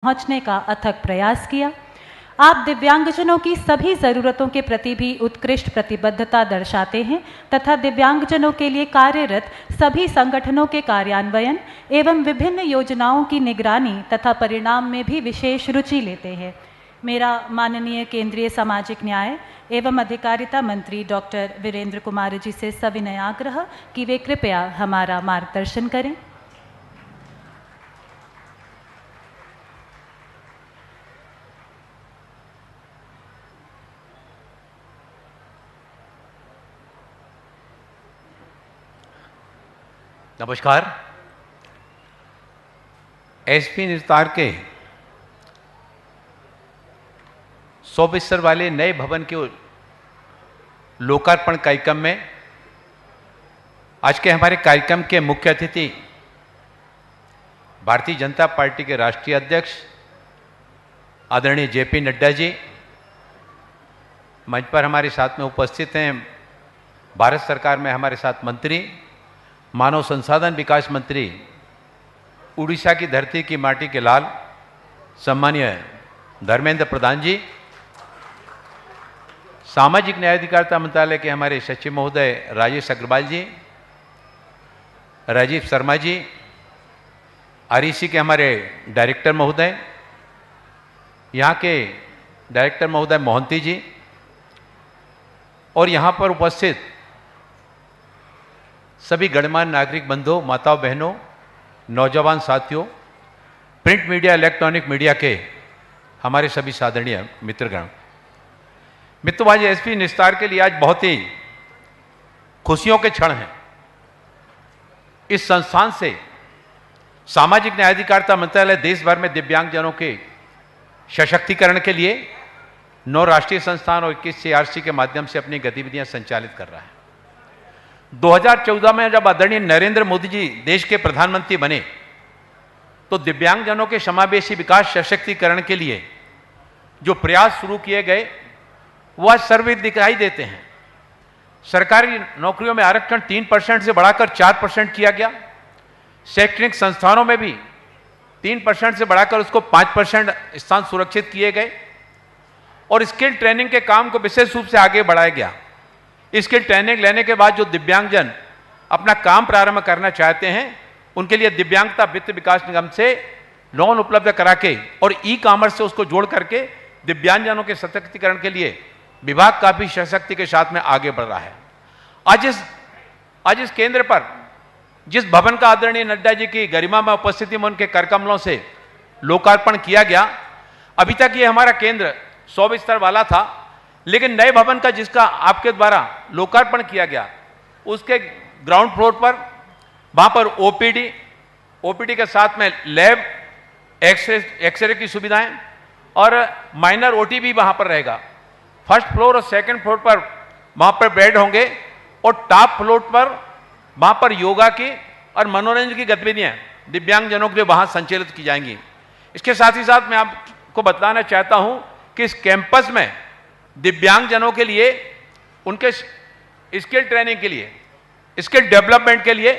पहुंचने का अथक प्रयास किया। आप दिव्यांगजनों की सभी ज़रूरतों के प्रति भी उत्कृष्ट प्रतिबद्धता दर्शाते हैं तथा दिव्यांगजनों के लिए कार्यरत सभी संगठनों के कार्यान्वयन एवं विभिन्न योजनाओं की निगरानी तथा परिणाम में भी विशेष रुचि लेते हैं। मेरा माननीय केंद्रीय सामाजिक न्याय एवं अधिकारिता मंत्री डॉक्टर वीरेंद्र कुमार जी से सविनय आग्रह कि वे कृपया हमारा मार्गदर्शन करें। नमस्कार। एसपी निस्तार के 100 बिस्तर वाले नए भवन के लोकार्पण कार्यक्रम में आज के हमारे कार्यक्रम के मुख्य अतिथि भारतीय जनता पार्टी के राष्ट्रीय अध्यक्ष आदरणीय जेपी नड्डा जी मंच पर हमारे साथ में उपस्थित हैं। भारत सरकार में हमारे साथ मंत्री, मानव संसाधन विकास मंत्री, उड़ीसा की धरती की माटी के लाल सम्मानीय धर्मेंद्र प्रधान जी, सामाजिक न्याय अधिकारिता मंत्रालय के हमारे सचिव महोदय राजेश अग्रवाल जी, राजीव शर्मा जी, आरईसी के हमारे डायरेक्टर महोदय, यहाँ के डायरेक्टर महोदय मोहंती जी और यहाँ पर उपस्थित सभी गणमान्य नागरिक बंधुओं, माताओं, बहनों, नौजवान साथियों, प्रिंट मीडिया, इलेक्ट्रॉनिक मीडिया के हमारे सभी आदरणीय मित्रगण। मित्रों, आज एसपी निस्तार के लिए आज बहुत ही खुशियों के क्षण हैं। इस संस्थान से सामाजिक न्याय अधिकारिता मंत्रालय देश भर में दिव्यांगजनों के सशक्तिकरण के लिए 9 राष्ट्रीय संस्थान और 21 सीआरसी के माध्यम से अपनी गतिविधियां संचालित कर रहा है। 2014 में जब आदरणीय नरेंद्र मोदी जी देश के प्रधानमंत्री बने तो दिव्यांगजनों के समावेशी विकास सशक्तिकरण के लिए जो प्रयास शुरू किए गए वह सर्वित दिखाई देते हैं। सरकारी नौकरियों में आरक्षण 3% से बढ़ाकर 4% किया गया। शैक्षणिक संस्थानों में भी 3% से बढ़ाकर उसको 5% स्थान सुरक्षित किए गए और स्किल ट्रेनिंग के काम को विशेष रूप से आगे बढ़ाया गया। स्किल ट्रेनिंग लेने के बाद जो दिव्यांगजन अपना काम प्रारंभ करना चाहते हैं उनके लिए दिव्यांगता वित्त विकास निगम से लोन उपलब्ध करा के और ई कॉमर्स से उसको जोड़ करके दिव्यांगजनों के सशक्तिकरण के लिए विभाग काफी सशक्ति के साथ में आगे बढ़ रहा है। आज इस केंद्र पर जिस भवन का आदरणीय नड्डा जी की गरिमा में उपस्थिति में उनके करकमलों से लोकार्पण किया गया, अभी तक ये हमारा केंद्र 100 बिस्तर वाला था, लेकिन नए भवन का जिसका आपके द्वारा लोकार्पण किया गया उसके ग्राउंड फ्लोर पर वहां पर ओपीडी के साथ में लैब, एक्सरे की सुविधाएं और माइनर ओटी भी वहां पर रहेगा। फर्स्ट फ्लोर और सेकंड फ्लोर पर वहां पर बेड होंगे और टॉप फ्लोर पर वहां पर योगा की और मनोरंजन की गतिविधियां दिव्यांगजनों के लिए वहां संचालित की जाएंगी। इसके साथ ही साथ मैं आपको बतलाना चाहता हूं कि इस कैंपस में दिव्यांगजनों के लिए उनके स्किल ट्रेनिंग के लिए, स्किल डेवलपमेंट के लिए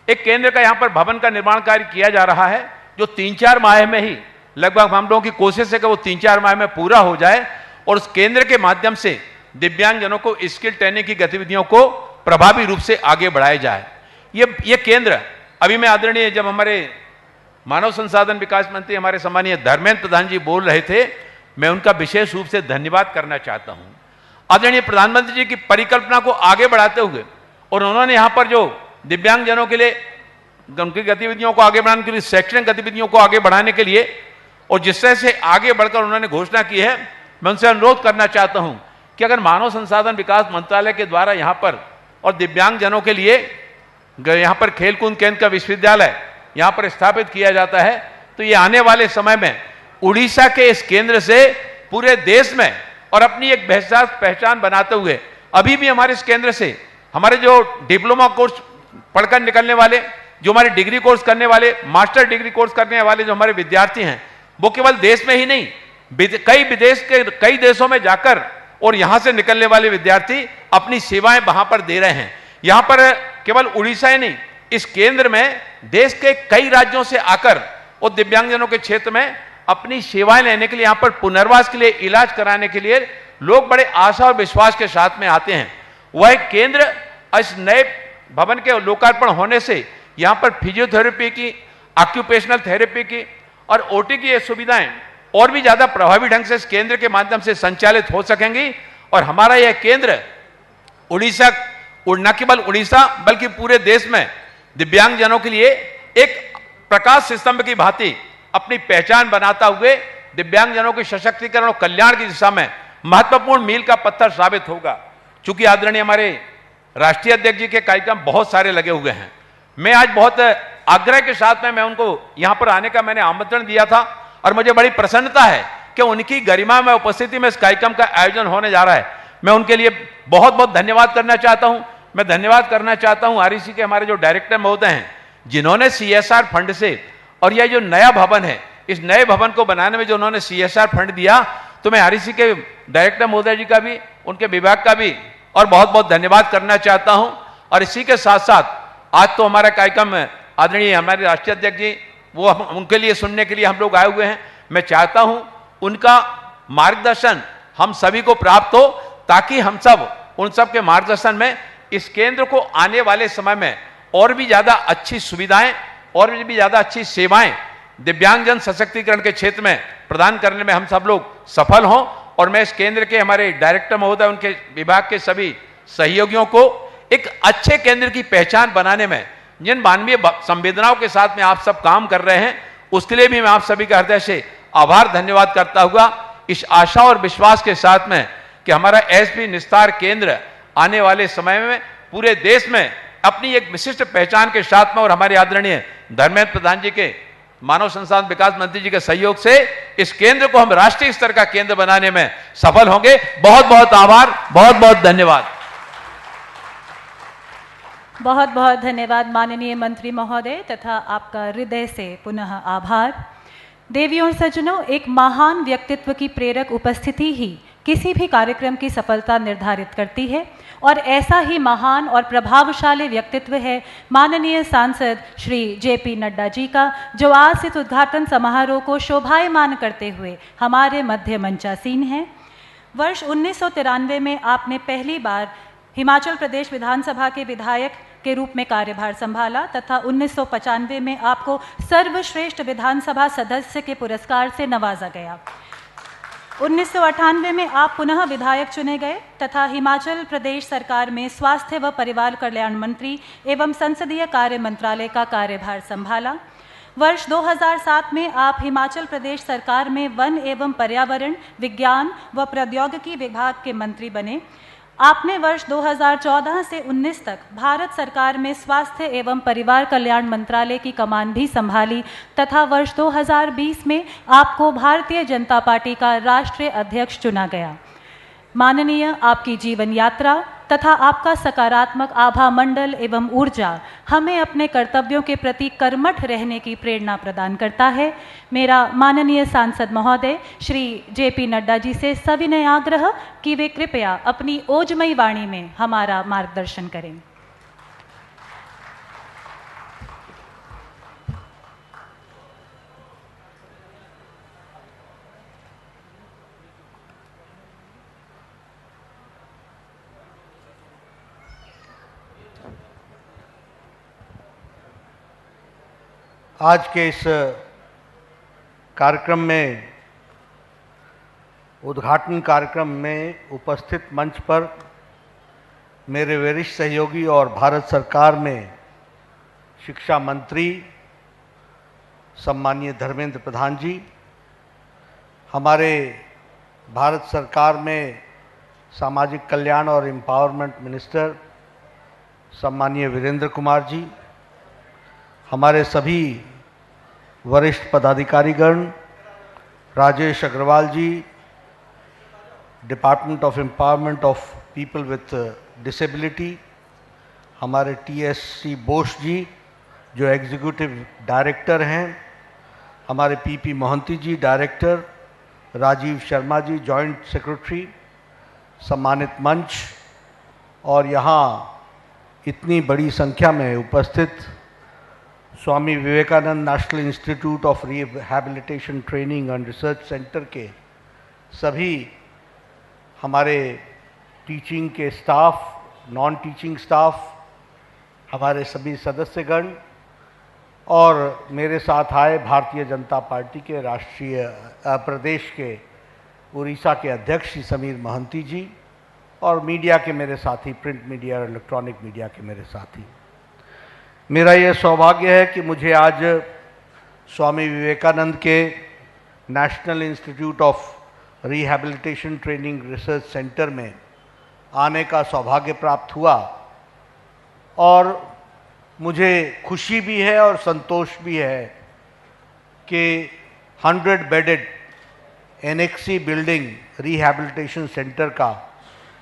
एक केंद्र का यहां पर भवन का निर्माण कार्य किया जा रहा है, जो 3-4 माह में ही लगभग हम लोगों की कोशिश है कि वो 3-4 माह में पूरा हो जाए और उस केंद्र के माध्यम से दिव्यांगजनों को स्किल ट्रेनिंग की गतिविधियों को प्रभावी रूप से आगे बढ़ाया जाए। ये केंद्र अभी मैं आदरणीय जब हमारे मानव संसाधन विकास मंत्री हमारे सम्मानीय धर्मेंद्र प्रधान जी बोल रहे थे, मैं उनका विशेष रूप से धन्यवाद करना चाहता हूं। आदरणीय प्रधानमंत्री जी की परिकल्पना को आगे बढ़ाते हुए और उन्होंने यहां पर जो दिव्यांगजनों के लिए उनकी गतिविधियों को आगे बढ़ाने के लिए, शैक्षणिक गतिविधियों को आगे बढ़ाने के लिए और जिस तरह से आगे बढ़कर उन्होंने घोषणा की है, मैं उनसे अनुरोध करना चाहता हूं कि अगर मानव संसाधन विकास मंत्रालय के द्वारा यहां पर और दिव्यांगजनों के लिए यहां पर खेलकूद केंद्र का विश्वविद्यालय यहां पर स्थापित किया जाता है तो ये आने वाले समय में उड़ीसा के इस केंद्र से पूरे देश में और अपनी एक पहचान बनाते हुए अभी भी हमारे इस केंद्र से हमारे जो डिप्लोमा कोर्स पढ़कर निकलने वाले, जो हमारे डिग्री कोर्स करने वाले, मास्टर डिग्री कोर्स करने वाले जो हमारे विद्यार्थी हैं, वो केवल देश में ही नहीं कई देशों में जाकर और यहां से निकलने वाले विद्यार्थी अपनी सेवाएं वहां पर दे रहे हैं। यहां पर केवल उड़ीसा ही नहीं, इस केंद्र में देश के कई राज्यों से आकर और दिव्यांगजनों के क्षेत्र में अपनी सेवाएं लेने के लिए, यहां पर पुनर्वास के लिए, इलाज कराने के लिए लोग बड़े आशा और विश्वास के साथ में आते हैं। वह केंद्र इस नए भवन के लोकार्पण होने से यहां पर फिजियोथेरेपी की, ऑक्यूपेशनल थेरेपी की और ओटी की ये सुविधाएं और भी ज्यादा प्रभावी ढंग से इस केंद्र के माध्यम से संचालित हो सकेंगी। और हमारा यह केंद्र उड़ीसा, न केवल उड़ीसा बल्कि पूरे देश में दिव्यांगजनों के लिए एक प्रकाश स्तंभ की भांति अपनी पहचान बनाता हुए दिव्यांगजनों के सशक्तिकरण और कल्याण की दिशा में महत्वपूर्ण मील का पत्थर साबित होगा। चूंकि आदरणीय हमारे राष्ट्रीय अध्यक्ष जी के कार्यक्रम बहुत सारे लगे हुए हैं, मैं आज बहुत आग्रह के साथ में मैं उनको यहां पर आने का मैंने आमंत्रण दिया था और मुझे बड़ी प्रसन्नता है कि उनकी गरिमा में उपस्थिति में इस कार्यक्रम का आयोजन होने जा रहा है। मैं उनके लिए बहुत बहुत धन्यवाद करना चाहता हूं। मैं धन्यवाद करना चाहता हूं आरईसी के हमारे जो डायरेक्टर महोदय हैं, जिन्होंने सीएसआर फंड से, और यह जो नया भवन है, इस नए भवन को बनाने में जो उन्होंने सीएसआर फंड दिया, तो मैं आरईसी के डायरेक्टर महोदय जी का भी, उनके विभाग का भी और बहुत बहुत धन्यवाद करना चाहता हूं। और इसी के साथ साथ आज तो हमारा कार्यक्रम आदरणीय हमारे राष्ट्रीय अध्यक्ष जी, वो उनके लिए सुनने के लिए हम लोग आए हुए हैं। मैं चाहता हूं उनका मार्गदर्शन हम सभी को प्राप्त हो, ताकि हम सब उन सब के मार्गदर्शन में इस केंद्र को आने वाले समय में और भी ज्यादा अच्छी सुविधाएं और भी ज्यादा अच्छी सेवाएं दिव्यांगजन सशक्तिकरण के क्षेत्र में प्रदान करने में हम सब लोग सफल हों। और मैं इस केंद्र के हमारे डायरेक्टर महोदय, उनके विभाग के सभी सहयोगियों को एक अच्छे केंद्र की पहचान बनाने में, जिन मानवीय संवेदनाओं के साथ में आप सब काम कर रहे हैं, उसके लिए भी मैं आप सभी का हृदय से आभार धन्यवाद करता हुआ इस आशा और विश्वास के साथ में कि हमारा एसपी निस्तार केंद्र आने वाले समय में पूरे देश में अपनी एक विशिष्ट पहचान के साथ में, और हमारे आदरणीय धर्मेंद्र प्रधान जी के, मानव संसाधन विकास मंत्री जी के सहयोग से इस केंद्र को हम राष्ट्रीय स्तर का केंद्र बनाने में सफल होंगे। बहुत बहुत आभार, बहुत बहुत धन्यवाद। बहुत बहुत धन्यवाद माननीय मंत्री महोदय, तथा आपका हृदय से पुनः आभार। देवियों और सज्जनों, एक महान व्यक्तित्व की प्रेरक उपस्थिति ही किसी भी कार्यक्रम की सफलता निर्धारित करती है, और ऐसा ही महान और प्रभावशाली व्यक्तित्व है माननीय सांसद श्री जेपी नड्डा जी का, जो आज इस उद्घाटन समारोह को शोभायमान करते हुए हमारे मध्य मंचासीन हैं। वर्ष 1993 में आपने पहली बार हिमाचल प्रदेश विधानसभा के विधायक के रूप में कार्यभार संभाला, तथा 1995 में आपको सर्वश्रेष्ठ विधानसभा सदस्य के पुरस्कार से नवाजा गया। 1998 में आप पुनः विधायक चुने गए तथा हिमाचल प्रदेश सरकार में स्वास्थ्य व परिवार कल्याण मंत्री एवं संसदीय कार्य मंत्रालय का कार्यभार संभाला। वर्ष 2007 में आप हिमाचल प्रदेश सरकार में वन एवं पर्यावरण, विज्ञान व प्रौद्योगिकी विभाग के मंत्री बने। आपने वर्ष 2014 से 19 तक भारत सरकार में स्वास्थ्य एवं परिवार कल्याण मंत्रालय की कमान भी संभाली, तथा वर्ष 2020 में आपको भारतीय जनता पार्टी का राष्ट्रीय अध्यक्ष चुना गया। माननीय, आपकी जीवन यात्रा तथा आपका सकारात्मक आभा मंडल एवं ऊर्जा हमें अपने कर्तव्यों के प्रति कर्मठ रहने की प्रेरणा प्रदान करता है। मेरा माननीय सांसद महोदय श्री जेपी नड्डा जी से सविनय आग्रह कि वे कृपया अपनी ओजमयी वाणी में हमारा मार्गदर्शन करें। आज के इस कार्यक्रम में, उद्घाटन कार्यक्रम में उपस्थित मंच पर मेरे वरिष्ठ सहयोगी और भारत सरकार में शिक्षा मंत्री सम्माननीय धर्मेंद्र प्रधान जी, हमारे भारत सरकार में सामाजिक कल्याण और एम्पावरमेंट मिनिस्टर सम्माननीय वीरेंद्र कुमार जी, हमारे सभी वरिष्ठ पदाधिकारीगण, Rajesh Agrawal ji, department of empowerment of people with disability, हमारे TSC बोस जी जो एग्जीक्यूटिव डायरेक्टर हैं, हमारे PP Mohanty ji director, Rajiv Sharma ji joint secretary, सम्मानित मंच और यहाँ इतनी बड़ी संख्या में उपस्थित Swami Vivekananda national institute of rehabilitation training and research centre के सभी हमारे टीचिंग के स्टाफ, नॉन टीचिंग स्टाफ, हमारे सभी सदस्यगण और मेरे साथ आए भारतीय जनता पार्टी के राष्ट्रीय प्रदेश के उड़ीसा के अध्यक्ष श्री समीर महंती जी और मीडिया के मेरे साथी, प्रिंट मीडिया और इलेक्ट्रॉनिक मीडिया के मेरे साथी। मेरा ये सौभाग्य है कि मुझे आज स्वामी विवेकानंद के national institute of rehabilitation training research centre में आने का सौभाग्य प्राप्त हुआ और मुझे खुशी भी है और संतोष भी है कि 100 bedded annexe building rehabilitation centre का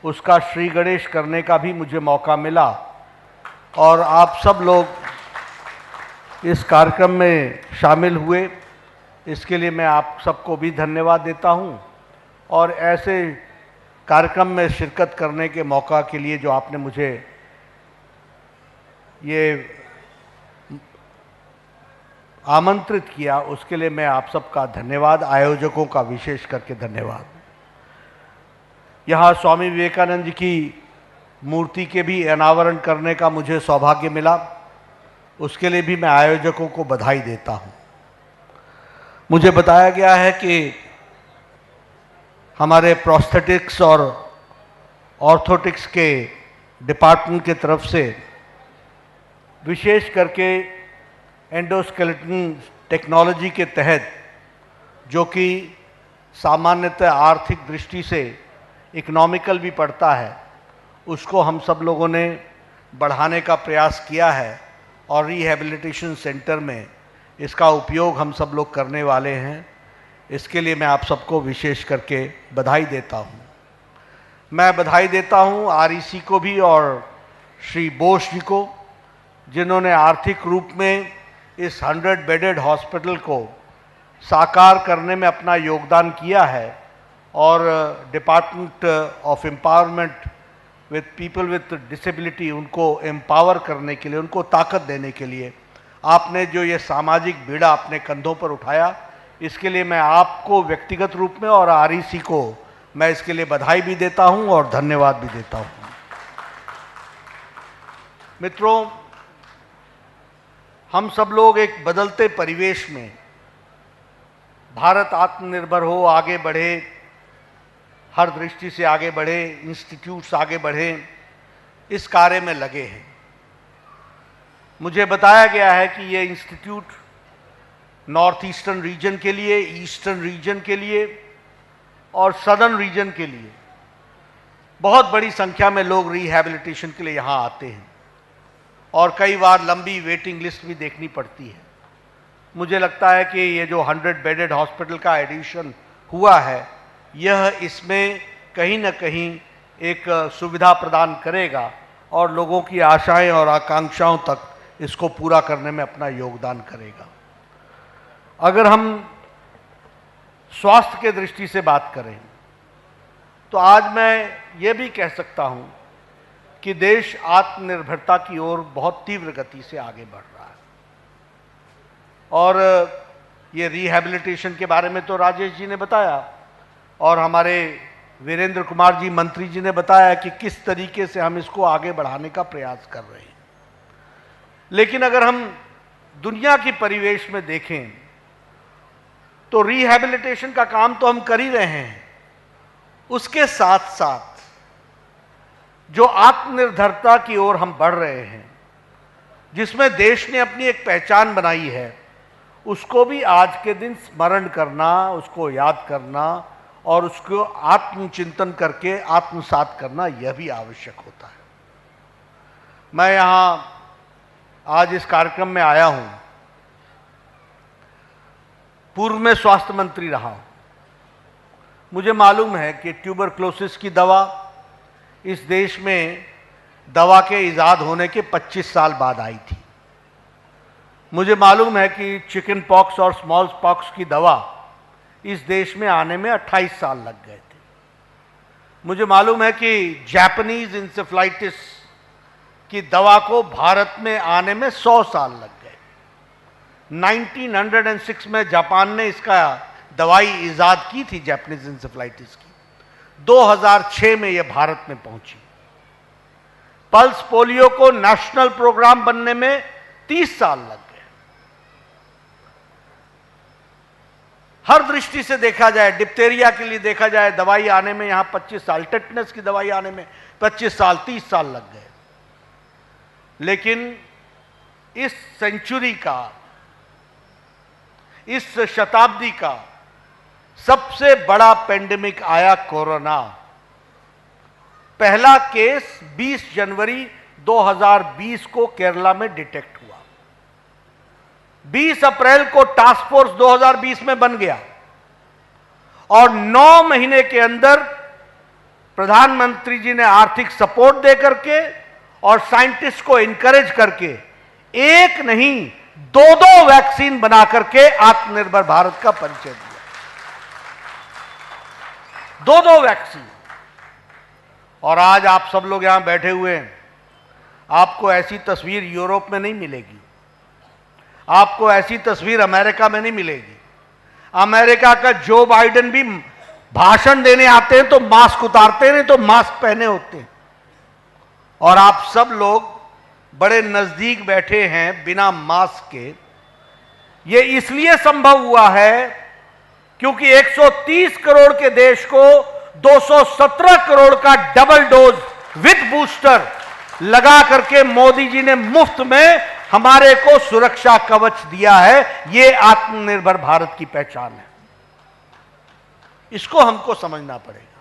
उसका श्री गणेश करने का भी मुझे मौका मिला और आप सब लोग इस कार्यक्रम में शामिल हुए, इसके लिए मैं आप सबको भी धन्यवाद देता हूं और ऐसे कार्यक्रम में शिरकत करने के मौका के लिए जो आपने मुझे ये आमंत्रित किया उसके लिए मैं आप सबका धन्यवाद, आयोजकों का विशेष करके धन्यवाद। यहाँ स्वामी विवेकानंद जी की मूर्ति के भी अनावरण करने का मुझे सौभाग्य मिला, उसके लिए भी मैं आयोजकों को बधाई देता हूँ। मुझे बताया गया है कि हमारे प्रोस्थेटिक्स और ऑर्थोटिक्स के डिपार्टमेंट की तरफ से विशेष करके एंडोस्केलेटन टेक्नोलॉजी के तहत, जो कि सामान्यतः आर्थिक दृष्टि से इकोनॉमिकल भी पड़ता है, उसको हम सब लोगों ने बढ़ाने का प्रयास किया है और रिहैबिलिटेशन सेंटर में इसका उपयोग हम सब लोग करने वाले हैं। इसके लिए मैं आप सबको विशेष करके बधाई देता हूँ। मैं बधाई देता हूँ आरईसी को भी और श्री बोस जी को, जिन्होंने आर्थिक रूप में इस 100 बेडेड हॉस्पिटल को साकार करने में अपना योगदान किया है और department of empowerment with people with disability, उनको एम्पावर करने के लिए, उनको ताकत देने के लिए आपने जो ये सामाजिक बीड़ा अपने कंधों पर उठाया, इसके लिए मैं आपको व्यक्तिगत रूप में और आरईसी को मैं इसके लिए बधाई भी देता हूं और धन्यवाद भी देता हूं। मित्रों, हम सब लोग एक बदलते परिवेश में भारत आत्मनिर्भर हो, आगे बढ़े, हर दृष्टि से आगे बढ़े, इंस्टीट्यूट्स आगे बढ़े, इस कार्य में लगे हैं। मुझे बताया गया है कि ये इंस्टीट्यूट नॉर्थ ईस्टर्न रीजन के लिए, ईस्टर्न रीजन के लिए और सदर्न रीजन के लिए बहुत बड़ी संख्या में लोग रिहैबिलिटेशन के लिए यहाँ आते हैं और कई बार लंबी वेटिंग लिस्ट भी देखनी पड़ती है। मुझे लगता है कि ये जो 100 बेडेड हॉस्पिटल का एडिशन हुआ है, यह इसमें कहीं न कहीं एक सुविधा प्रदान करेगा और लोगों की आशाएं और आकांक्षाओं तक इसको पूरा करने में अपना योगदान करेगा। अगर हम स्वास्थ्य के दृष्टि से बात करें तो आज मैं ये भी कह सकता हूं कि देश आत्मनिर्भरता की ओर बहुत तीव्र गति से आगे बढ़ रहा है और ये रिहैबिलिटेशन के बारे में तो राजेश जी ने बताया और हमारे वीरेंद्र कुमार जी मंत्री जी ने बताया कि किस तरीके से हम इसको आगे बढ़ाने का प्रयास कर रहे हैं। लेकिन अगर हम दुनिया की परिवेश में देखें तो रिहैबिलिटेशन का काम तो हम कर ही रहे हैं, उसके साथ साथ जो आत्मनिर्भरता की ओर हम बढ़ रहे हैं, जिसमें देश ने अपनी एक पहचान बनाई है, उसको भी आज के दिन स्मरण करना, उसको याद करना और उसको आत्मचिंतन करके आत्मसात करना, यह भी आवश्यक होता है। मैं यहाँ आज इस कार्यक्रम में आया हूं, पूर्व में स्वास्थ्य मंत्री रहा हूं। मुझे मालूम है कि ट्यूबरक्लोसिस की दवा इस देश में दवा के इजाद होने के 25 साल बाद आई थी। मुझे मालूम है कि चिकन पॉक्स और स्मॉल पॉक्स की दवा इस देश में आने में 28 साल लग गए थे। मुझे मालूम है कि जापानीज इंसेफ्लाइटिस की दवा को भारत में आने में 100 साल लग गए। 1906 में जापान ने इसका दवाई इजाद की थी, जापानीज इंसेफ्लाइटिस की। 2006 में यह भारत में पहुंची। पल्स पोलियो को नेशनल प्रोग्राम बनने में 30 साल लग गए। हर दृष्टि से देखा जाए, डिप्थेरिया के लिए देखा जाए, दवाई आने में यहां 25 साल, टेटनस की दवाई आने में 25 साल 30 साल लग गए। लेकिन इस सेंचुरी का, इस शताब्दी का सबसे बड़ा पेंडेमिक आया कोरोना। पहला केस 20 जनवरी 2020 को केरला में डिटेक्ट हुआ। 20 अप्रैल को टास्क फोर्स 2020 में बन गया और 9 महीने के अंदर प्रधानमंत्री जी ने आर्थिक सपोर्ट दे करके और साइंटिस्ट को इनकरेज करके एक नहीं 2 वैक्सीन बना करके आत्मनिर्भर भारत का परिचय दिया। 2 वैक्सीन। और आज आप सब लोग यहां बैठे हुए हैं, आपको ऐसी तस्वीर यूरोप में नहीं मिलेगी, आपको ऐसी तस्वीर अमेरिका में नहीं मिलेगी। अमेरिका का जो बाइडेन भी भाषण देने आते हैं तो मास्क उतारते नहीं तो मास्क पहने होते हैं, और आप सब लोग बड़े नजदीक बैठे हैं बिना मास्क के। यह इसलिए संभव हुआ है क्योंकि 130 करोड़ के देश को 217 करोड़ का डबल डोज विद बूस्टर लगा करके मोदी जी ने मुफ्त में हमारे को सुरक्षा कवच दिया है। यह आत्मनिर्भर भारत की पहचान है। इसको हमको समझना पड़ेगा।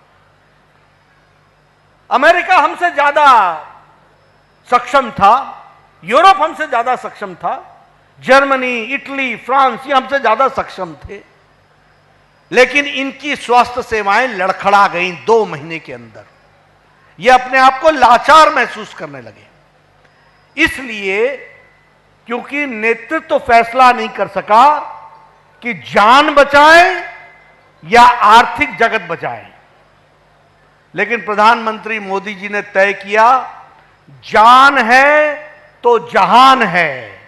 अमेरिका हमसे ज्यादा सक्षम था, यूरोप हमसे ज्यादा सक्षम था, जर्मनी, इटली, फ्रांस ये हमसे ज्यादा सक्षम थे, लेकिन इनकी स्वास्थ्य सेवाएं लड़खड़ा गईं 2 महीने के अंदर। ये अपने आप को लाचार महसूस करने लगे, इसलिए क्योंकि नेतृत्व तो फैसला नहीं कर सका कि जान बचाएं या आर्थिक जगत बचाएं, लेकिन प्रधानमंत्री मोदी जी ने तय किया जान है तो जहान है,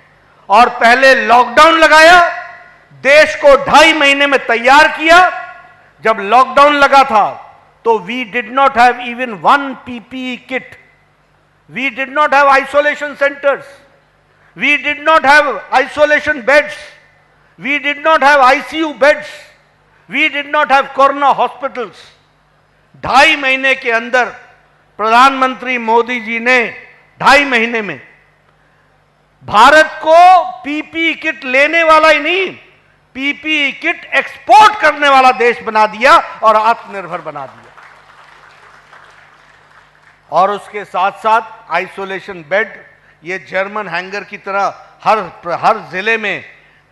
और पहले लॉकडाउन लगाया, देश को 2.5 महीने में तैयार किया। जब लॉकडाउन लगा था तो we did not have even 1 PPE kit, we did not have isolation centres, we did not have isolation beds, we did not have ICU beds, we did not have corona hospitals. 2.5 महीने के अंदर प्रधानमंत्री मोदी जी ने 2.5 महीने में भारत को PPE kit लेने वाला ही नहीं, PPE किट एक्सपोर्ट करने वाला देश बना दिया और आत्मनिर्भर बना दिया। और उसके साथ साथ आइसोलेशन बेड, ये जर्मन हैंगर की तरह हर जिले में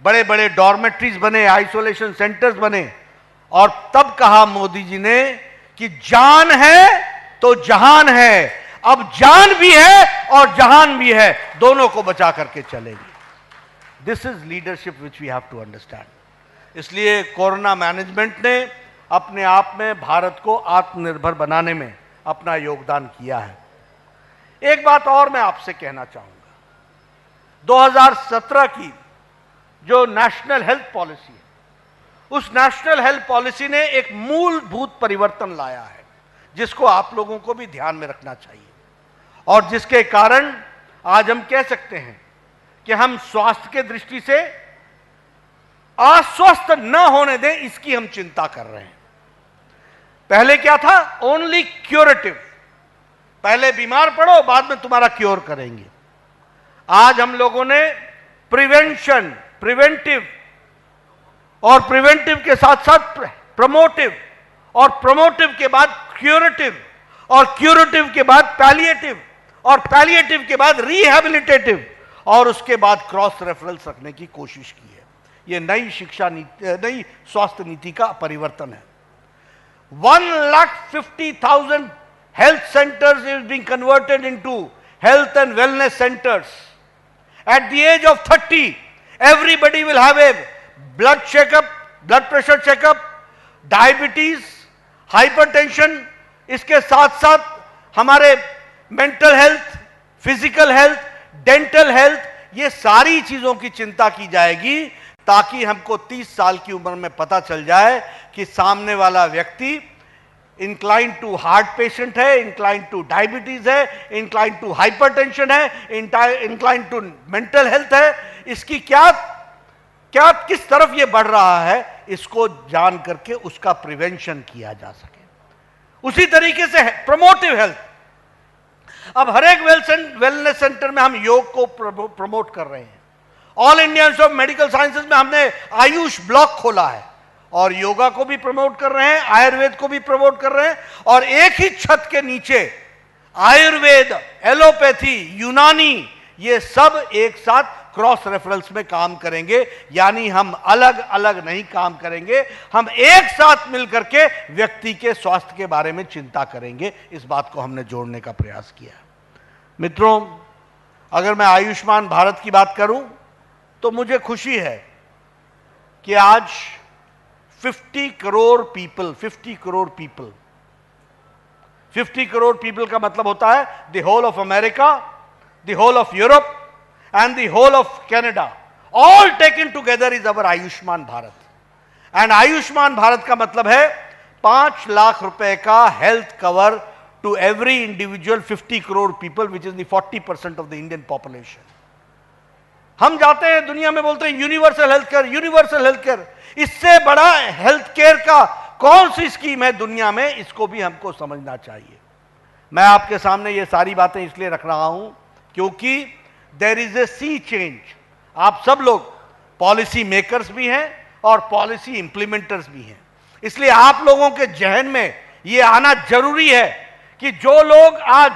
बड़े बड़े डॉर्मेट्रीज बने, आइसोलेशन सेंटर्स बने। और तब कहा मोदी जी ने कि जान है तो जहान है। अब जान भी है और जहान भी है, दोनों को बचा करके चलेंगे। This is leadership which we have to understand. इसलिए कोरोना मैनेजमेंट ने अपने आप में भारत को आत्मनिर्भर बनाने में अपना योगदान किया है। एक बात और मैं आपसे कहना चाहूंगा, 2017 की जो नेशनल हेल्थ पॉलिसी है, उस नेशनल हेल्थ पॉलिसी ने एक मूलभूत परिवर्तन लाया है, जिसको आप लोगों को भी ध्यान में रखना चाहिए, और जिसके कारण आज हम कह सकते हैं कि हम स्वास्थ्य के दृष्टि से अस्वस्थ न होने दें, इसकी हम चिंता कर रहे हैं। पहले क्या था? ओनली क्यूरेटिव, पहले बीमार पड़ो बाद में तुम्हारा क्योर करेंगे। आज हम लोगों ने प्रिवेंशन, प्रिवेंटिव, और प्रिवेंटिव के साथ साथ प्रमोटिव, और प्रमोटिव के बाद क्यूरेटिव, और क्यूरेटिव के बाद पैलिएटिव, और पैलिएटिव के बाद रिहैबिलिटेटिव, और उसके बाद क्रॉस रेफरल्स रखने की कोशिश की है। यह नई शिक्षा नीति, नई स्वास्थ्य नीति का परिवर्तन है। 1,50,000 health centers is being converted into health and wellness centers. At the age of 30, everybody will have a blood checkup, blood pressure checkup, diabetes, hypertension, इसके साथ साथ हमारे mental health, physical health, dental health, ये सारी चीजों की चिंता की जाएगी ताकि हमको 30 साल की उम्र में पता चल जाए कि सामने वाला व्यक्ति इंक्लाइन टू हार्ट पेशेंट है, इंक्लाइन टू डायबिटीज है, इंक्लाइन टू हाइपरटेंशन है, इंक्लाइन टू मेंटल हेल्थ है, इसकी क्या क्या किस तरफ ये बढ़ रहा है, इसको जान करके उसका प्रिवेंशन किया जा सके। उसी तरीके से प्रमोटिव हेल्थ, अब हर एक वेलनेस सेंटर में हम योग को प्रमोट कर रहे हैं। All India institute of medical sciences में हमने आयुष ब्लॉक खोला है और योगा को भी प्रमोट कर रहे हैं, आयुर्वेद को भी प्रमोट कर रहे हैं, और एक ही छत के नीचे आयुर्वेद, एलोपैथी, यूनानी, ये सब एक साथ क्रॉस रेफरेंस में काम करेंगे। यानी हम अलग अलग नहीं काम करेंगे, हम एक साथ मिलकर के व्यक्ति के स्वास्थ्य के बारे में चिंता करेंगे। इस बात को हमने जोड़ने का प्रयास किया। मित्रों, अगर मैं आयुष्मान भारत की बात करूं तो मुझे खुशी है कि आज 50 करोड़ पीपल, 50 करोड़ पीपल का मतलब होता है the whole of America, the whole of Europe and the whole of Canada, all taken together is our Ayushman Bharat. And Ayushman Bharat का मतलब है 5 लाख रुपए का health cover to every individual 50 crore people, which is the 40% of the Indian population. हम जाते हैं दुनिया में बोलते हैं universal health care, universal health care. इससे बड़ा हेल्थ केयर का कौन सी स्कीम है दुनिया में, इसको भी हमको समझना चाहिए। मैं आपके सामने ये सारी बातें इसलिए रख रहा हूं क्योंकि there is a sea change. आप सब लोग पॉलिसी मेकर्स भी हैं और पॉलिसी इंप्लीमेंटर्स भी हैं, इसलिए आप लोगों के जहन में ये आना जरूरी है कि जो लोग आज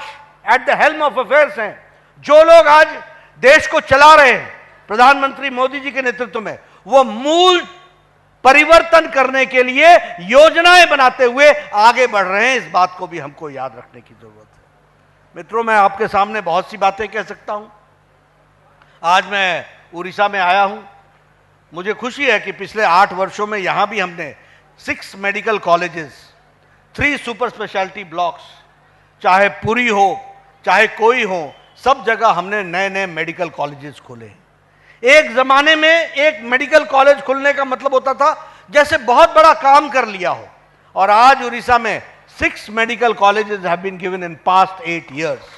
at the helm of affairs हैं, जो लोग आज देश को चला रहे हैं प्रधानमंत्री मोदी जी के नेतृत्व में, वो मूल परिवर्तन करने के लिए योजनाएं बनाते हुए आगे बढ़ रहे हैं। इस बात को भी हमको याद रखने की जरूरत है। मित्रों, मैं आपके सामने बहुत सी बातें कह सकता हूं। आज मैं उड़ीसा में आया हूं, मुझे खुशी है कि पिछले 8 वर्षों में यहां भी हमने 6 medical colleges, 3 super speciality blocks, चाहे पुरी हो चाहे कोई हो, सब जगह हमने नए नए मेडिकल कॉलेजेस खोले। एक जमाने में एक मेडिकल कॉलेज खुलने का मतलब होता था जैसे बहुत बड़ा काम कर लिया हो, और आज उड़ीसा में 6 medical colleges have been given in past 8 years.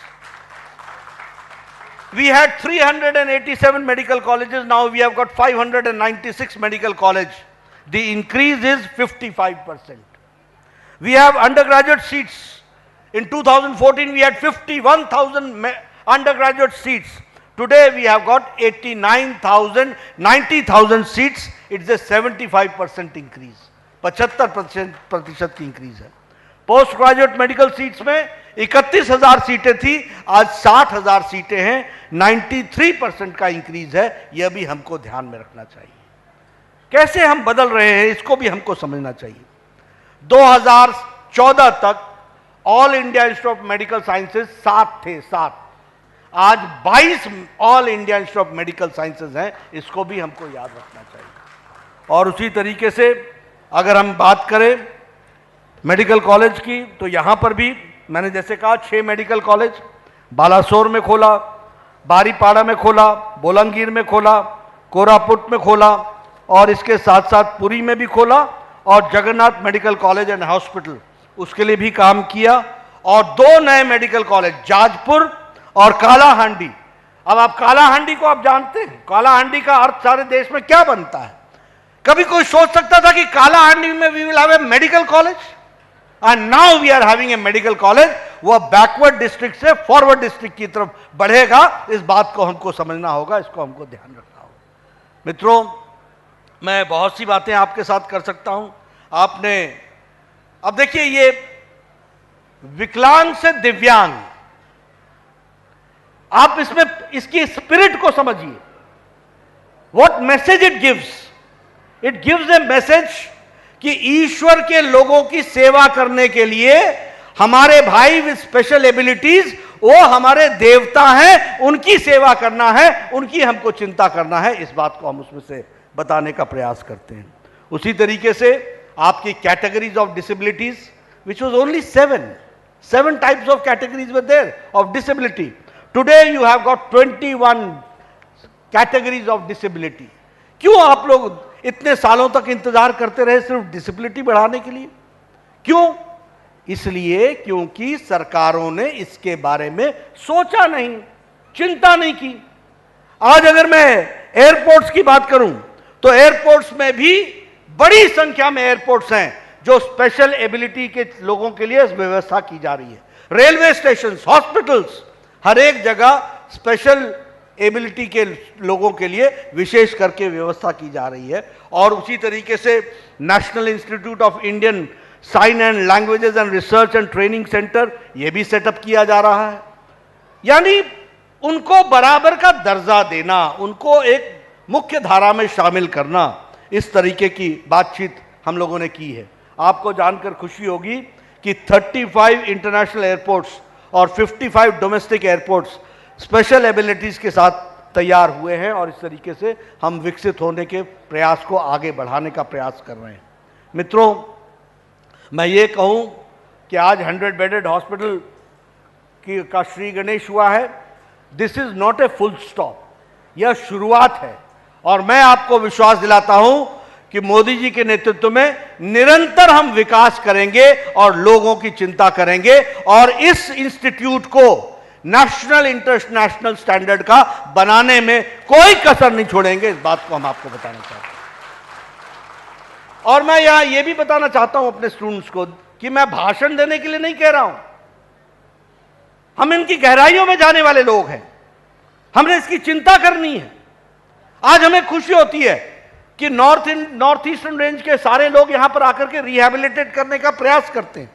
We had 387 medical colleges, now we have got 596 medical college. The increase is 55%. We have undergraduate seats. In 2014 we had 51,000 undergraduate seats. Today we have got 89,000, 90,000 seats. It's a 75% increase. 75% की increase है। Post graduate medical seats में 31,000 सीटें थी, आज 60,000 सीटें हैं, 93% का increase है। यह भी हमको ध्यान में रखना चाहिए। कैसे हम बदल रहे हैं इसको भी हमको समझना चाहिए। 2014 तक all India institute of medical sciences 7 थे, 7। आज 22 all India institute of medical sciences हैं, इसको भी हमको याद रखना चाहिए। और उसी तरीके से अगर हम बात करें मेडिकल कॉलेज की, तो यहां पर भी मैंने जैसे कहा 6 मेडिकल कॉलेज बालासोर में खोला, बारीपाड़ा में खोला, बोलांगीर में खोला, कोरापुट में खोला, और इसके साथ साथ पुरी में भी खोला, और Jagannath medical college and hospital उसके लिए भी काम किया, और 2 नए मेडिकल कॉलेज जाजपुर और कालाहांडी। अब आप कालाहांडी को आप जानते हैं, कालाहांडी का अर्थ सारे देश में क्या बनता है? कभी कोई सोच सकता था कि कालाहांडी में we will have a medical college? And now we are having a medical college. वो बैकवर्ड डिस्ट्रिक्ट से फॉरवर्ड डिस्ट्रिक्ट की तरफ बढ़ेगा। इस बात को हमको समझना होगा, इसको हमको ध्यान रखना होगा। मित्रों, मैं बहुत सी बातें आपके साथ कर सकता हूं। आपने अब देखिए, ये विकलांग से दिव्यांग, आप इसमें इसकी स्पिरिट को समझिए। What message it gives? It gives A message कि ईश्वर के लोगों की सेवा करने के लिए हमारे भाई विद स्पेशल एबिलिटीज, वो हमारे देवता हैं, उनकी सेवा करना है, उनकी हमको चिंता करना है। इस बात को हम उसमें से बताने का प्रयास करते हैं। उसी तरीके से आपकी categories of disabilities, which was only 7 types of categories were there of disability. Today you have got 21 categories of disability. क्यों आप लोग इतने सालों तक इंतजार करते रहे सिर्फ डिसेबिलिटी बढ़ाने के लिए? क्यों? इसलिए क्योंकि सरकारों ने इसके बारे में सोचा नहीं, चिंता नहीं की। आज अगर मैं एयरपोर्ट्स की बात करूं तो एयरपोर्ट्स में भी बड़ी संख्या में एयरपोर्ट्स हैं जो स्पेशल एबिलिटी के लोगों के लिए व्यवस्था की जा रही है। रेलवे स्टेशन, हॉस्पिटल्स, हर एक जगह स्पेशल एबिलिटी के लोगों के लिए विशेष करके व्यवस्था की जा रही है। और उसी तरीके से national institute of Indian sign and languages and research and training centre यह भी सेटअप किया जा रहा है। यानी उनको बराबर का दर्जा देना, उनको एक मुख्य धारा में शामिल करना, इस तरीके की बातचीत हम लोगों ने की है। आपको जानकर खुशी होगी कि 35 इंटरनेशनल एयरपोर्ट्स और 55 डोमेस्टिक एयरपोर्ट्स स्पेशल एबिलिटीज के साथ तैयार हुए हैं और इस तरीके से हम विकसित होने के प्रयास को आगे बढ़ाने का प्रयास कर रहे हैं। मित्रों, मैं ये कहूं कि आज 100 बेडेड हॉस्पिटल का श्री गणेश हुआ है। This is not a full stop, यह शुरुआत है। और मैं आपको विश्वास दिलाता हूं कि मोदी जी के नेतृत्व में निरंतर हम विकास करेंगे और लोगों की चिंता करेंगे और इस इंस्टीट्यूट को नेशनल इंटरनेशनल स्टैंडर्ड का बनाने में कोई कसर नहीं छोड़ेंगे। इस बात को हम आपको बताना चाहते हैं। और मैं यहां यह भी बताना चाहता हूं अपने स्टूडेंट्स को कि मैं भाषण देने के लिए नहीं कह रहा हूं। हम इनकी गहराइयों में जाने वाले लोग हैं, हमने इसकी चिंता करनी है। आज हमें खुशी होती है कि नॉर्थ ईस्टर्न रेंज के सारे लोग यहां पर आकर के रिहैबिलिटेट करने का प्रयास करते हैं।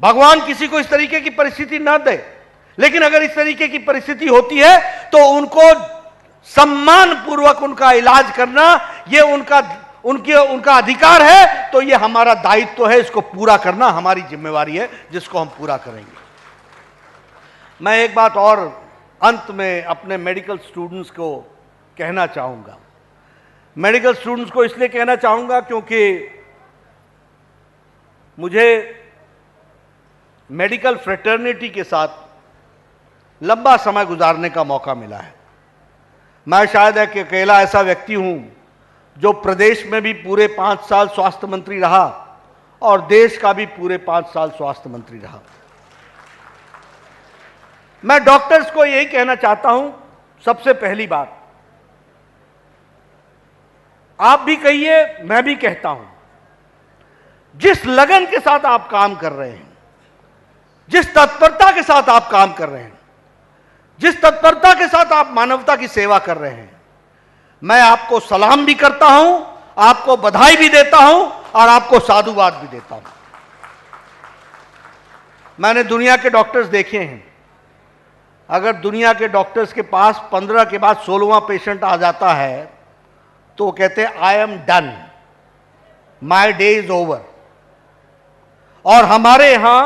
भगवान किसी को इस तरीके की परिस्थिति ना दे, लेकिन अगर इस तरीके की परिस्थिति होती है तो उनको सम्मान पूर्वक उनका इलाज करना यह उनका अधिकार है। तो यह हमारा दायित्व है, इसको पूरा करना हमारी जिम्मेवारी है, जिसको हम पूरा करेंगे। मैं एक बात और अंत में अपने मेडिकल स्टूडेंट्स को कहना चाहूंगा। मेडिकल स्टूडेंट्स को इसलिए कहना चाहूंगा क्योंकि मुझे मेडिकल फ्रेटर्निटी के साथ लंबा समय गुजारने का मौका मिला है। मैं शायद एक अकेला ऐसा व्यक्ति हूं जो प्रदेश में भी पूरे 5 साल स्वास्थ्य मंत्री रहा और देश का भी पूरे 5 साल स्वास्थ्य मंत्री रहा। मैं डॉक्टर्स को यही कहना चाहता हूं, सबसे पहली बात, आप भी कहिए, मैं भी कहता हूं, जिस लगन के साथ आप काम कर रहे हैं, जिस तत्परता के साथ आप काम कर रहे हैं, जिस तत्परता के साथ आप मानवता की सेवा कर रहे हैं, मैं आपको सलाम भी करता हूं, आपको बधाई भी देता हूं और आपको साधुवाद भी देता हूं। मैंने दुनिया के डॉक्टर्स देखे हैं। अगर दुनिया के डॉक्टर्स के पास 15 के बाद 16वां पेशेंट आ जाता है तो वो कहते हैं I am done, my day is over. और हमारे यहां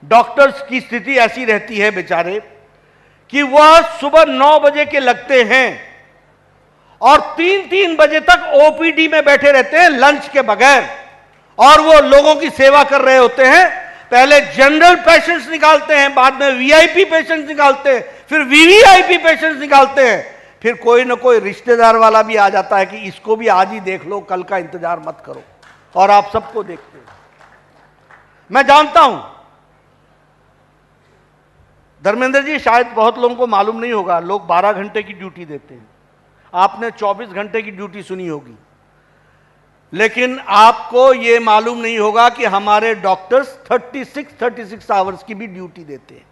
डॉक्टर्स की स्थिति ऐसी रहती है बेचारे कि वह सुबह 9 बजे के लगते हैं और 3-3 बजे तक ओपीडी में बैठे रहते हैं लंच के बगैर, और वो लोगों की सेवा कर रहे होते हैं। पहले जनरल पेशेंट्स निकालते हैं, बाद में वीआईपी पेशेंट्स निकालते हैं, फिर वीवीआईपी पेशेंट्स निकालते हैं, फिर कोई ना कोई रिश्तेदार वाला भी आ जाता है कि इसको भी आज ही देख लो, कल का इंतजार मत करो, और आप सबको देखते हैं। मैं जानता हूं धर्मेंद्र जी, शायद बहुत लोगों को मालूम नहीं होगा, लोग 12 घंटे की ड्यूटी देते हैं। आपने 24 घंटे की ड्यूटी सुनी होगी, लेकिन आपको यह मालूम नहीं होगा कि हमारे डॉक्टर्स 36 आवर्स की भी ड्यूटी देते हैं।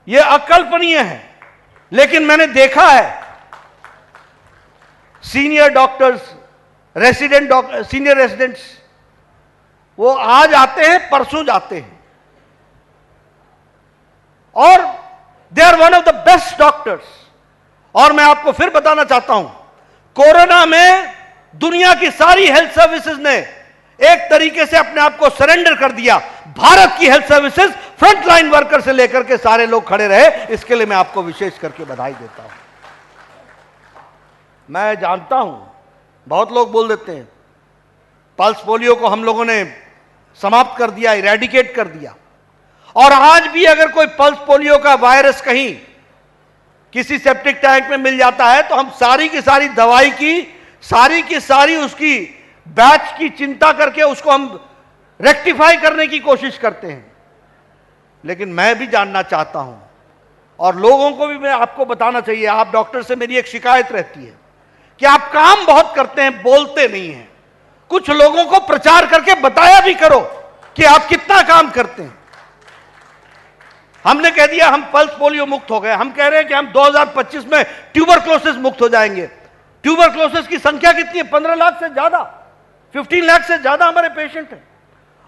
यह अकल्पनीय है, लेकिन मैंने देखा है सीनियर डॉक्टर्स, सीनियर रेसिडेंट्स, वो आज आते हैं, परसों जाते हैं, और they are one of the best doctors. और मैं आपको फिर बताना चाहता हूं, कोरोना में दुनिया की सारी हेल्थ सर्विसेज ने एक तरीके से अपने आप को सरेंडर कर दिया। भारत की हेल्थ सर्विसेज फ्रंटलाइन वर्कर से लेकर के सारे लोग खड़े रहे, इसके लिए मैं आपको विशेष करके बधाई देता हूं। मैं जानता हूं बहुत लोग बोल देते हैं पल्स पोलियो को हम लोगों ने समाप्त कर दिया, इरेडिकेट कर दिया, और आज भी अगर कोई पल्स पोलियो का वायरस कहीं किसी सेप्टिक टैंक में मिल जाता है तो हम सारी की सारी दवाई की सारी उसकी बैच की चिंता करके उसको हम रेक्टिफाई करने की कोशिश करते हैं। लेकिन मैं भी जानना चाहता हूं और लोगों को भी मैं आपको बताना चाहिए, आप डॉक्टर से मेरी एक शिकायत रहती है कि आप काम बहुत करते हैं, बोलते नहीं हैं। कुछ लोगों को प्रचार करके बताया भी करो कि आप कितना काम करते हैं। हमने कह दिया हम पल्स पोलियो मुक्त हो गए, हम कह रहे हैं कि हम 2025 में ट्यूबरक्लोसिस मुक्त हो जाएंगे। ट्यूबरक्लोसिस की संख्या कितनी है? 15 लाख से ज्यादा, 15 लाख से ज्यादा हमारे पेशेंट हैं।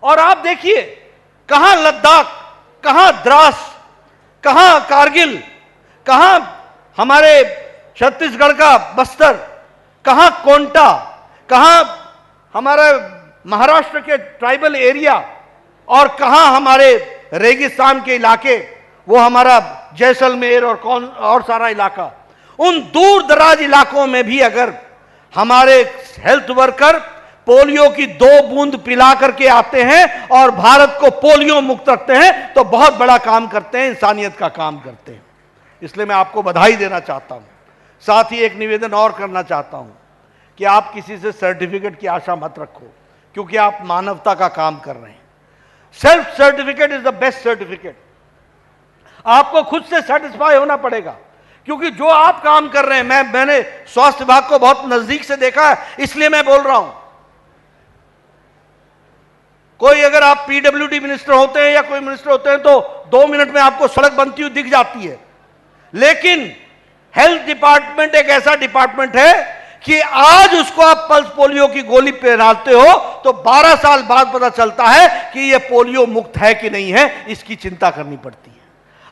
और आप देखिए कहां लद्दाख, कहां द्रास, कहां कारगिल, कहां हमारे छत्तीसगढ़ का बस्तर, कहां कोंटा, कहां हमारे महाराष्ट्र के ट्राइबल एरिया और कहां हमारे रेगिस्तान के इलाके, वो हमारा जैसलमेर और सारा इलाका। उन दूर दराज इलाकों में भी अगर हमारे हेल्थ वर्कर पोलियो की 2 बूंद पिला करके आते हैं और भारत को पोलियो मुक्त रखते हैं तो बहुत बड़ा काम करते हैं, इंसानियत का काम करते हैं। इसलिए मैं आपको बधाई देना चाहता हूं। साथ ही एक निवेदन और करना चाहता हूं कि आप किसी से सर्टिफिकेट की आशा मत रखो, क्योंकि आप मानवता का काम कर रहे हैं। Self certificate is the best certificate. आपको खुद से सेटिस्फाई होना पड़ेगा, क्योंकि जो आप काम कर रहे हैं, मैंने स्वास्थ्य विभाग को बहुत नजदीक से देखा है, इसलिए मैं बोल रहा हूं। कोई अगर आप पीडब्ल्यूडी मिनिस्टर होते हैं या कोई मिनिस्टर होते हैं तो 2 मिनट में आपको सड़क बनती हुई दिख जाती है, लेकिन हेल्थ डिपार्टमेंट एक ऐसा डिपार्टमेंट है कि आज उसको आप पल्स पोलियो की गोली पहनाते हो तो 12 साल बाद पता चलता है कि यह पोलियो मुक्त है कि नहीं है, इसकी चिंता करनी पड़ती है।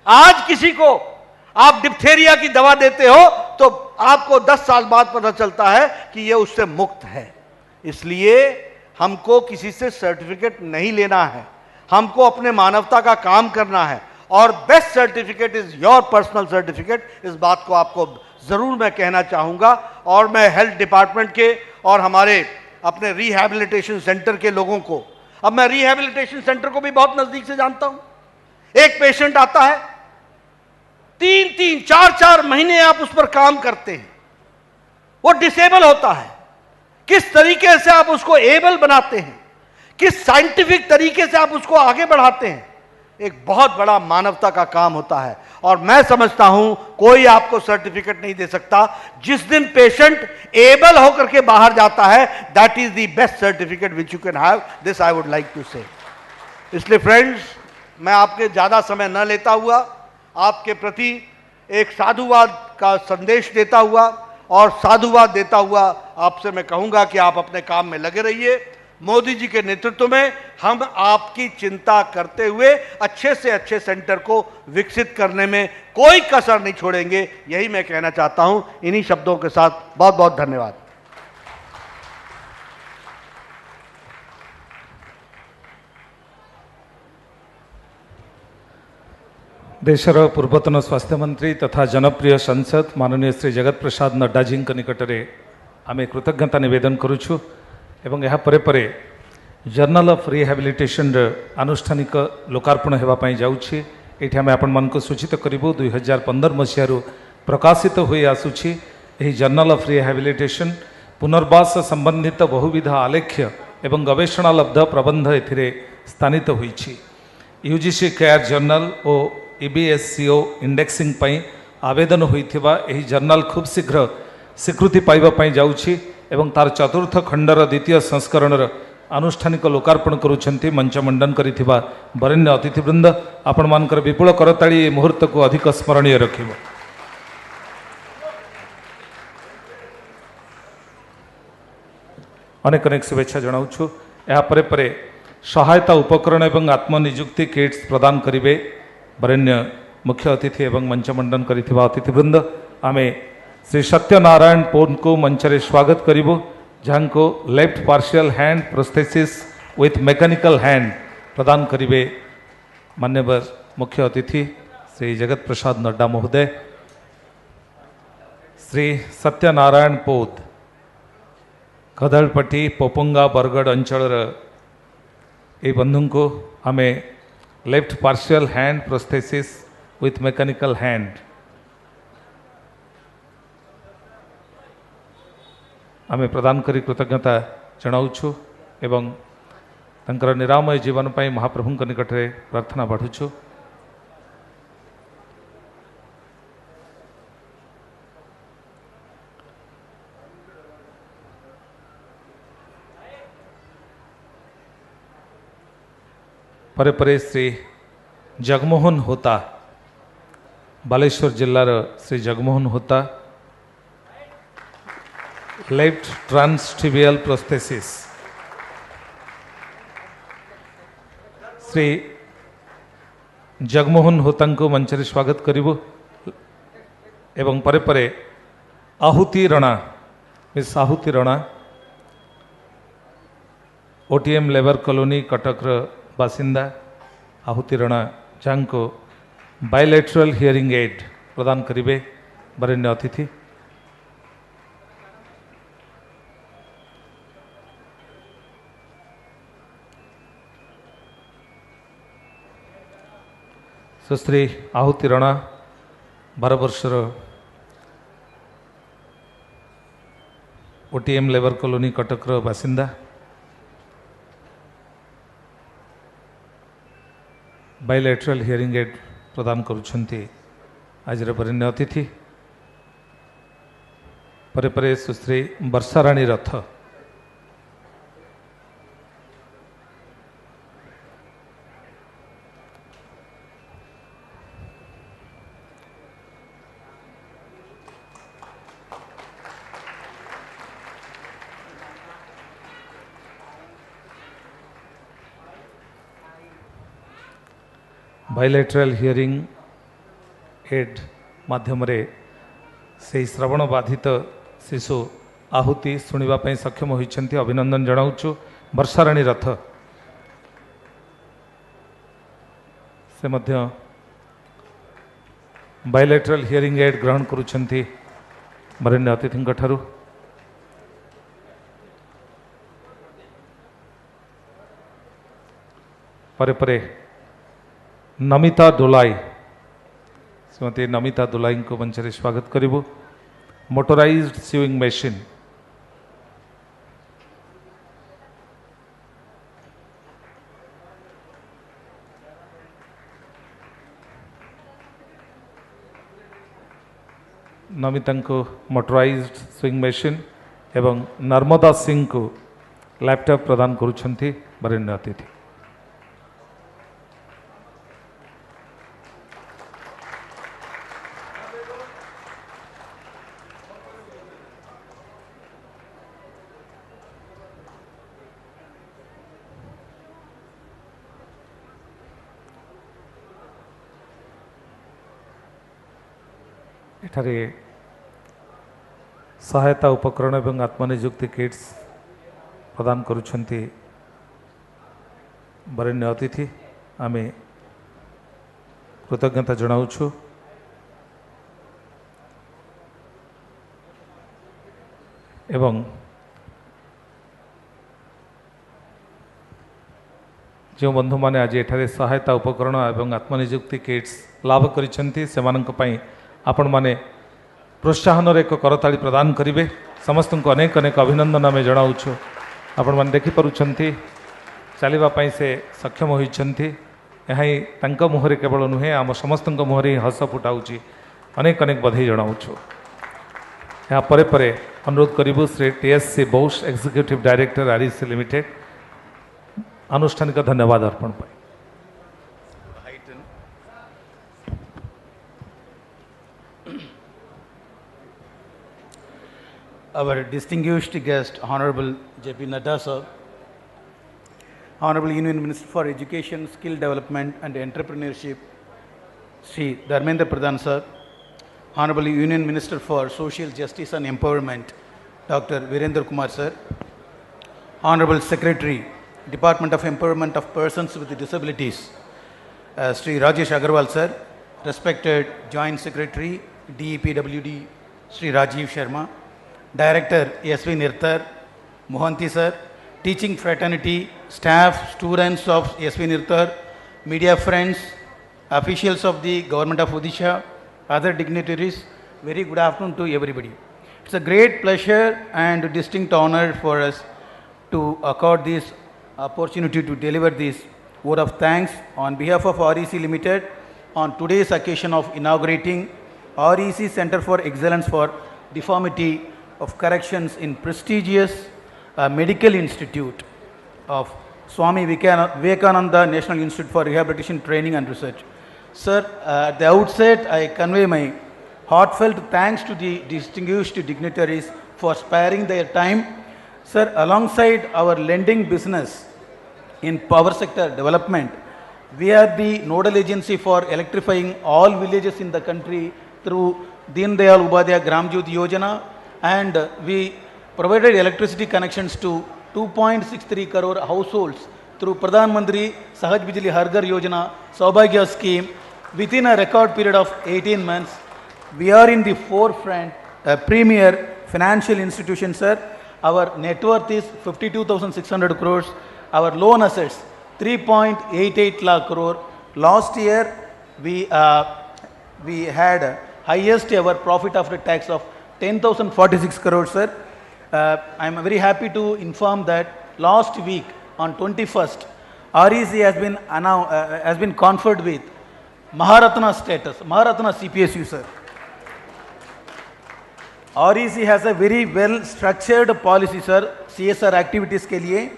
आज किसी को आप डिप्थेरिया की दवा देते हो तो आपको 10 साल बाद पता चलता है कि यह उससे मुक्त है। इसलिए हमको किसी से सर्टिफिकेट नहीं लेना है, हमको अपने मानवता का काम करना है। और best certificate is your personal certificate. इस बात को आपको जरूर मैं कहना चाहूंगा। और मैं हेल्थ डिपार्टमेंट के और हमारे अपने रिहैबिलिटेशन सेंटर के लोगों को, अब मैं रिहैबिलिटेशन सेंटर को भी बहुत नजदीक से जानता हूं। एक पेशेंट आता है, 3-3, 4-4 महीने आप उस पर काम करते हैं, वो डिसेबल होता है। किस तरीके से आप उसको एबल बनाते हैं, किस साइंटिफिक तरीके से आप उसको आगे बढ़ाते हैं, एक बहुत बड़ा मानवता का काम होता है। और मैं समझता हूं कोई आपको सर्टिफिकेट नहीं दे सकता। जिस दिन पेशेंट एबल होकर के बाहर जाता है, that is the best certificate which you can have. This I would like to say. इसलिए फ्रेंड्स, मैं आपके ज्यादा समय न लेता हुआ आपके प्रति एक साधुवाद का संदेश देता हुआ और साधुवाद देता हुआ आपसे मैं कहूंगा कि आप अपने काम में लगे रहिए। मोदी जी के नेतृत्व में हम आपकी चिंता करते हुए अच्छे से अच्छे सेंटर को विकसित करने में कोई कसर नहीं छोड़ेंगे, यही मैं कहना चाहता हूं। इन्हीं शब्दों के साथ बहुत बहुत धन्यवाद। देशर पूर्वतन स्वास्थ्य मंत्री तथा जनप्रिय सांसद माननीय श्री जगत प्रसाद नड्डा जी निकट में आम कृतज्ञता निवेदन करुछु एवं यह परे जर्नल ऑफ रिहैबिलिटेशन आनुष्ठानिक लोकार्पण होगापाई जाऊँगी। ये आम आपण सूचित करूँ 2015 मसीह प्रकाशित हुई आसूची। यही जर्नल ऑफ रिहैबिलिटेशन पुनर्वास संबंधित बहुविध आलेख्य एवं गवेषणालब्ध प्रबंध ए स्थानित होईछि। यूजीसी केयर जर्नल और EBSCO इंडेक्सिंग पई आवेदन होइथिबा एही जर्नल खूब शीघ्र स्वीकृति पाइबा पई जाउछि एवं तार चतुर्थ खंडर द्वितीय संस्करणर आनुष्ठानिक लोकार्पण करुछंती मंच मंडन करिथिबा वरेण्य अतिथिवृंद। आपण मानकर विपुल करताली ए मुहूर्त को अधिक स्मरणीय रखिबो। अनेक अनेक शुभेच्छा जनाऊछु। या परे सहायता उपकरण एवं आत्मनिजुक्ति किट्स प्रदान करिवे वरेण्य मुख्य अतिथि एवं मंच मंडन करिथिबा अतिथिवृंद। आमे श्री सत्यनारायण पोन को मंचरे स्वागत करिबो, जहांको left partial hand prosthesis with mechanical hand प्रदान करिवे मान्यवर मुख्य अतिथि श्री जगत प्रसाद नड्डा महोदय। श्री सत्यनारायण पोत कदलपट्टी पोपुंगा बरगढ़ अंचल ए बंधु को आमे left partial hand prosthesis with mechanical hand आमे प्रदान करी कृतज्ञता जनाऊछु एवं तंकर निरामय जीवन पाई महाप्रभु निकट में प्रार्थना बढ़ुछु। परे परे श्री जगमोहन होता बालेश्वर जिल्लार श्री जगमोहन होता लेफ्ट ट्रांसटिबियल प्रोस्थेसिस श्री जगमोहन होता को मंच रे स्वागत करिबो एवं परे परे आहुति रणा मिस आहुति रणा ओटीएम लेबर कॉलोनी कटक बासिंदा आहुति रणा जांको बायलैटरल हियरिंग एड प्रदान करिबे बरेण्य अतिथि। सुश्री आहुति रणा 12 वर्षर ओटीएम लेबर कॉलोनी कटक बासिंदा बायलैटरल हियरिंग एड प्रदान करुछन्ति आज बरेण्य अतिथि। परे परे सुश्री वर्षाराणी रथ बायलैटरल हियरिंग एड माध्यम से श्रवण बाधित शिशु आहुति शुणापी सक्षम होती अभिनंदन जनाऊँ। वर्षाराणी रथ से मध्य बायलैटरल हियरिंग एड ग्रहण करुछन्ति बरेण्य अतिथि ठारू। परे परे नमिता डोलाई श्रीमती नमिता डोलाई को मंच रे स्वागत करिबो। मोटराइज्ड स्यूइंग मशीन नमिता को मोटराइज्ड स्विंग मशीन एवं नर्मदा सिंह को लैपटॉप प्रदान करुछन्ति बरेण्य अतिथि। एठारे सहायता उपकरण एवं आत्मनियुक्ति किट्स प्रदान करुछन्ति बरेण्य अतिथि आमे कृतज्ञता जनाऊछु। एवं जो बंधु माने आज एठारे सहायता उपकरण एवं आत्मनियुक्ति किट्स लाभ करिसेंति सेमानंक पई आपण माने प्रोत्साहन एक करताली प्रदान करेंगे। समस्त को अनेक अनेक अभिनंदन आम जनाऊँ। आपण मैंने देखिपुंट चलवाई से सक्षम होती यहाँ मुहर केवल नुहे आम समस्त मुहर ही हस फुटाऊँच अनेक अनेक बधाई जनाऊँ। यहाँ परे परे अनुरोध करूँ Shri TSC Bose executive director REC limited आनुष्ठानिक धन्यवाद अर्पण पाई। Our distinguished guest, Honorable J.P. Nadda sir, Honorable Union Minister for Education, Skill Development and Entrepreneurship, Sri Dharmendra Pradhan sir, Honorable Union Minister for Social Justice and Empowerment, Dr. Virendra Kumar sir, Honorable Secretary, Department of Empowerment of Persons with Disabilities, Sri Rajesh Agarwal sir, respected Joint Secretary, DEPWD, Sri Rajiv Sharma, Director S.V. Nirtar, Mohanty sir, teaching fraternity, staff, students of S.V. Nirtar, media friends, officials of the Government of Odisha, other dignitaries, very good afternoon to everybody. It's a great pleasure and distinct honor for us to accord this opportunity to deliver this vote of thanks on behalf of REC Limited on today's occasion of inaugurating REC Center for Excellence for Deformity of Corrections in prestigious medical institute of Swami Vivekananda National Institute for Rehabilitation Training and Research. Sir, at the outset, I convey my heartfelt thanks to the distinguished dignitaries for sparing their time. Sir, alongside our lending business in power sector development, we are the nodal agency for electrifying all villages in the country through Deen Dayal Upadhyaya Gram Jyoti Yojana, and we provided electricity connections to 2.63 crore households through Pradhan Mantri Sahaj Bijli Har Ghar Yojana Saubhagya scheme within a record period of 18 months. We are in the forefront, a premier financial institution, sir. Our net worth is 52,600 crores. Our loan assets 3.88 lakh crore. Last year we had highest ever profit after tax of 10,046 crores, sir. I am very happy to inform that last week on 21st, REC has been conferred with Maharatna status, Maharatna CPSU, sir. REC has a very well structured policy, sir, CSR activities के लिए.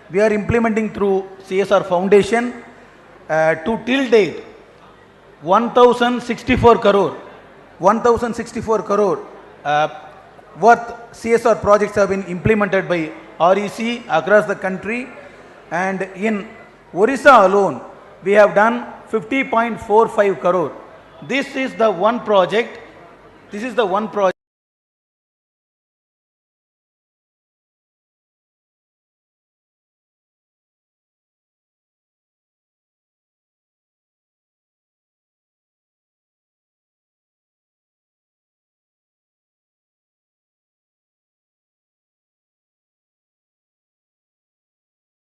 We are implementing through CSR Foundation to till date 1,064 crore worth CSR projects have been implemented by REC across the country, and in Orissa alone we have done 50.45 crore. This is the one project